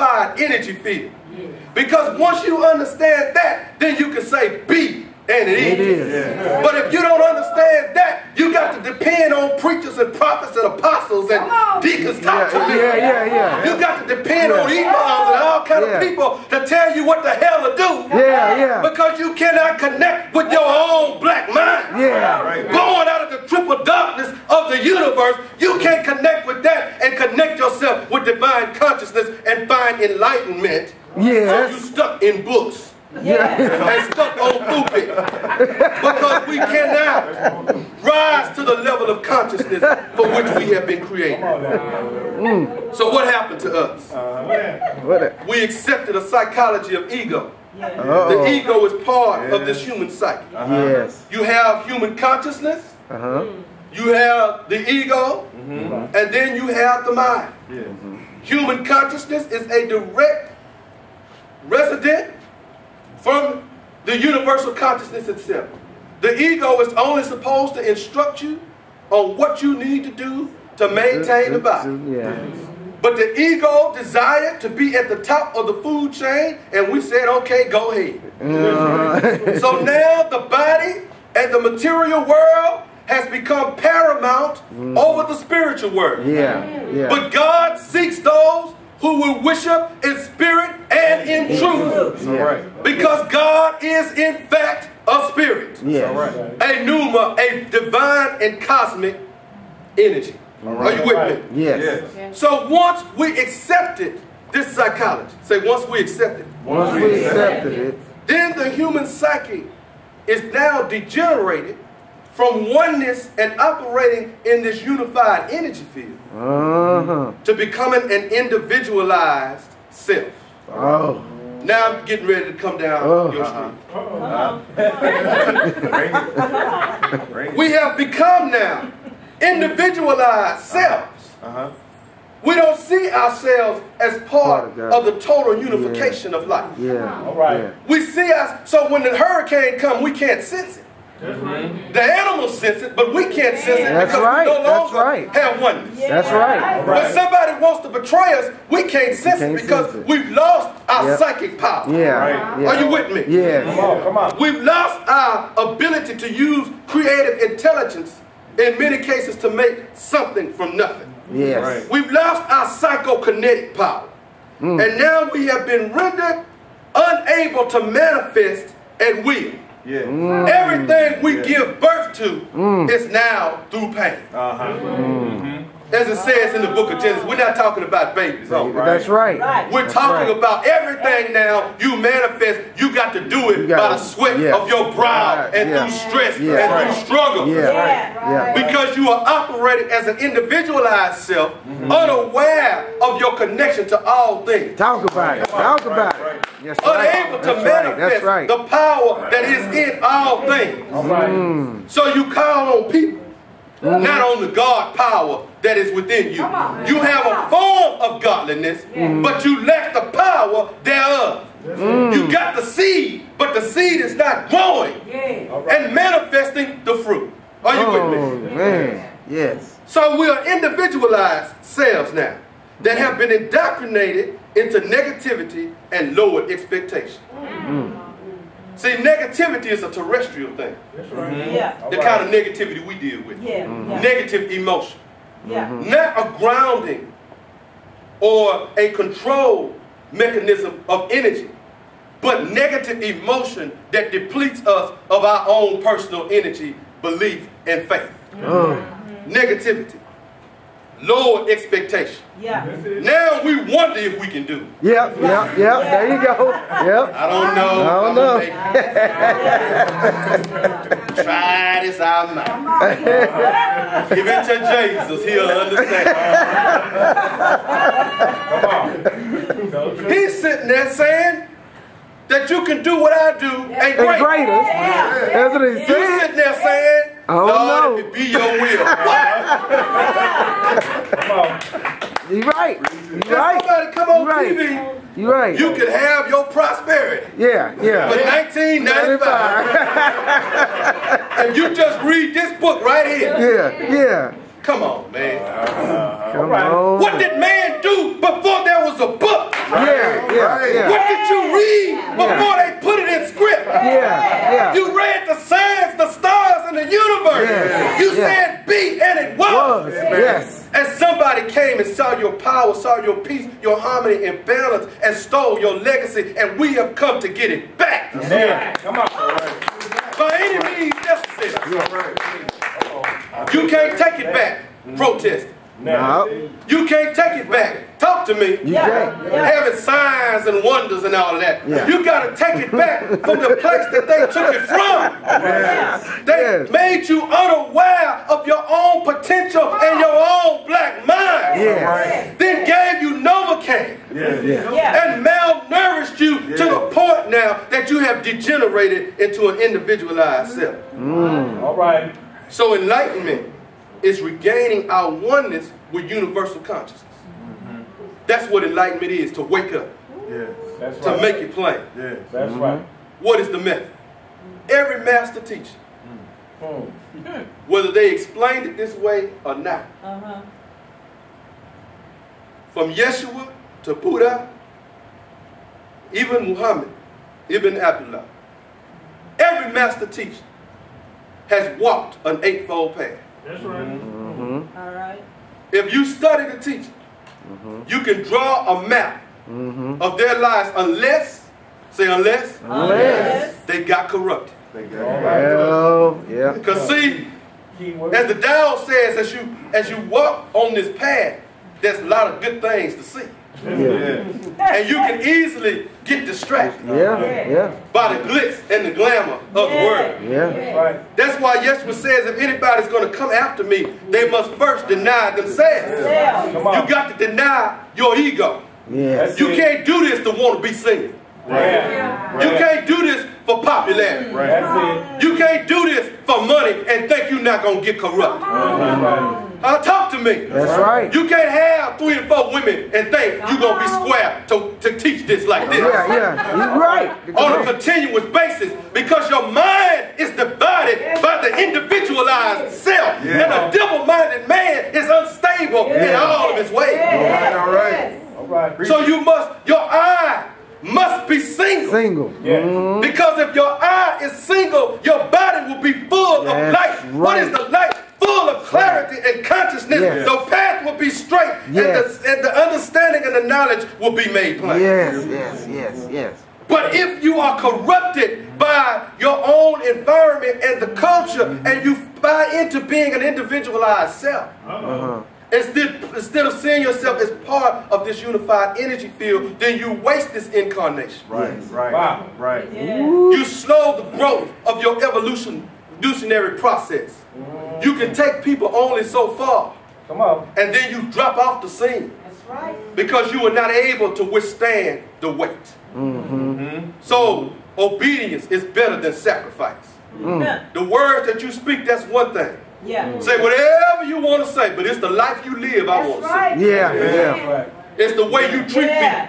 unified energy field. Because once you understand that, then you can say be, and it is. Yeah. But if you don't understand that, you got to depend on preachers and prophets and apostles and deacons talk to me. You got to depend on imams and all kind of people to tell you what the hell to do. Because you cannot connect with your own black mind. Born out of the triple darkness of the universe, you can't connect with that and connect yourself with divine consciousness and find enlightenment. So you stuck in books. And stuck on stupid. Because we cannot rise to the level of consciousness for which we have been created. So what happened to us? We accepted a psychology of ego. The ego is part of this human psyche. You have human consciousness, you have the ego, and then you have the mind. Human consciousness is a direct resident from the universal consciousness itself. The ego is only supposed to instruct you on what you need to do to maintain the body. But the ego desired to be at the top of the food chain, and we said, okay, go ahead. So now the body and the material world has become paramount over the spiritual world. But God seeks those who will worship in spirit and in truth. Because God is in fact a spirit. A pneuma, a divine and cosmic energy. Are you with me? So once we accepted this psychology, say once we accepted it, then the human psyche is now degenerated from oneness and operating in this unified energy field to becoming an individualized self. Now I'm getting ready to come down your street. We have become now individualized selves. We don't see ourselves as part of the total unification of life. We see us, so when the hurricane comes, we can't sense it. The animals sense it, but we can't sense it because we no longer have oneness. When somebody wants to betray us, we can't sense it because we've lost our psychic power. Are you with me? Come on. We've lost our ability to use creative intelligence in many cases to make something from nothing. We've lost our psychokinetic power. And now we have been rendered unable to manifest at will. Everything we give birth to is now through pain. As it says in the book of Genesis, we're not talking about babies. That's right. We're talking about everything now you manifest. You got to do it by the sweat of your brow and through stress and through struggle. Because you are operating as an individualized self, unaware of your connection to all things. Talk about it. Unable to manifest the power that is in all things. So you call on people, not on the God power that is within you. You have a form of godliness, but you lack the power thereof. You got the seed, but the seed is not growing and manifesting the fruit. Are you with me? So we are individualized selves now that have been indoctrinated into negativity and lowered expectation. See, negativity is a terrestrial thing. The kind of negativity we deal with. Negative emotion. Not a grounding or a control mechanism of energy, but negative emotion that depletes us of our own personal energy, belief, and faith. Negativity. Lower expectation. Now we wonder if we can do it. There you go. I don't know. Try this out now. Give it to Jesus. He'll understand. He's sitting there saying that you can do what I do and greater. That's what he said. You're sitting there saying, Lord, if it be your will. You're right. Somebody come on TV. You're right. You can have your prosperity. But 1995. And you just read this book right here. Come on, man. Come on. What did man do before there was a book? Yeah. What did you read before they put it in script? Yeah. You read the signs, the stars, and the universe. You said be, and it was. Yes. And somebody came and saw your power, saw your peace, your harmony and balance, and stole your legacy, and we have come to get it back. Come on. By any means necessary. You can't take it back. Protest. No. You can't take it back. Talk to me. You can't. Having signs and wonders and all that. Yeah. You got to take it back from the place that they took it from. They made you unaware of your own potential and your own black mind. Then gave you Novocaine and malnourished you to the point now that you have degenerated into an individualized self. All right. So enlightenment is regaining our oneness with universal consciousness. That's what enlightenment is, to wake up, That's to right. make it plain. That's right. What is the method? Every master teacher, whether they explained it this way or not, from Yeshua to Buddha, even Muhammad, Ibn Abdullah, every master teacher has walked an eightfold path. That's right. All right. If you study the teaching, you can draw a map of their lives unless they got corrupted. Well, yeah. Because see, as the Tao says, as you walk on this path, there's a lot of good things to see. And you can easily get distracted by the glitz and the glamour of the world. That's why Yeshua says if anybody's going to come after me, they must first deny themselves. You got to deny your ego. You can't do this to want to be seen. You can't do this for popularity. You can't do this for money and think you're not going to get corrupt. Talk to me. That's right. You can't have 3 and 4 women and think you're going to be square to teach this like this. You're right. On a continuous basis, because your mind is divided by the individualized self. And a double-minded man is unstable in all of his ways. All right. So your eye must be single. Because if your eye is single, your body will be full of light. What is the light? Full of clarity and consciousness. The path will be straight, and the understanding and the knowledge will be made plain. Yes. But if you are corrupted by your own environment and the culture, and you buy into being an individualized self, instead of seeing yourself as part of this unified energy field, then you waste this incarnation. You slow the growth of your evolutionary process. You can take people only so far. And then you drop off the scene. That's right. Because you are not able to withstand the weight. So obedience is better than sacrifice. The words that you speak, that's one thing. Say whatever you want to say, but it's the life you live I want to say. It's the way you treat people.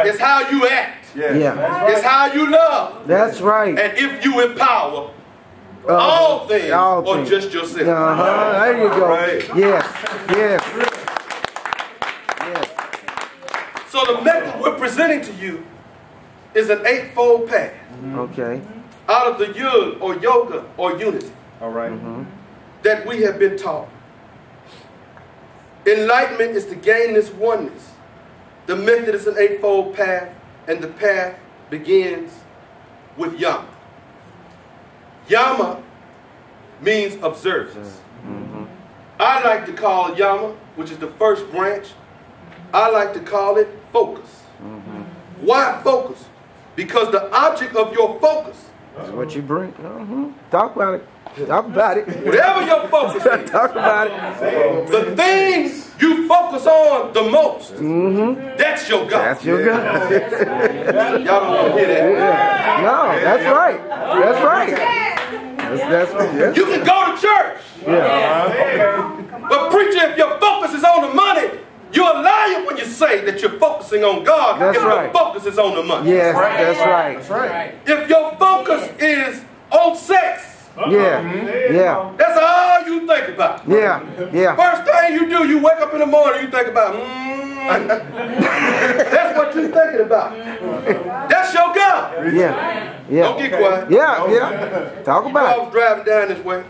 It's how you act. It's how you love. That's right. And if you empower all things or just yourself. There you go. Yes. So the method we're presenting to you is an eightfold path. Out of the yug or yoga or unity. That we have been taught. Enlightenment is to gain this oneness. The method is an eightfold path, and the path begins with Yama. Yama means observance. I like to call Yama, which is the first branch, I like to call it focus. Why focus? Because the object of your focus is what you bring. Talk about it. Whatever your focus is. Talk about it. The things you focus on the most, that's your God. That's your God. Y'all don't want to hear that. No, that's right. That's right. You can go to church. But preacher, if your focus is on the money, you're a liar when you say that you're focusing on God if your focus is on the money. Yes, that's right. If your focus is on sex, Yeah. Yeah. That's all you think about. Yeah. Yeah. First thing you do, you wake up in the morning, you think about, That's what you're thinking about. That's your God. Yeah. Yeah. Don't get quiet. Yeah. Yeah. Talk about I was driving down this way.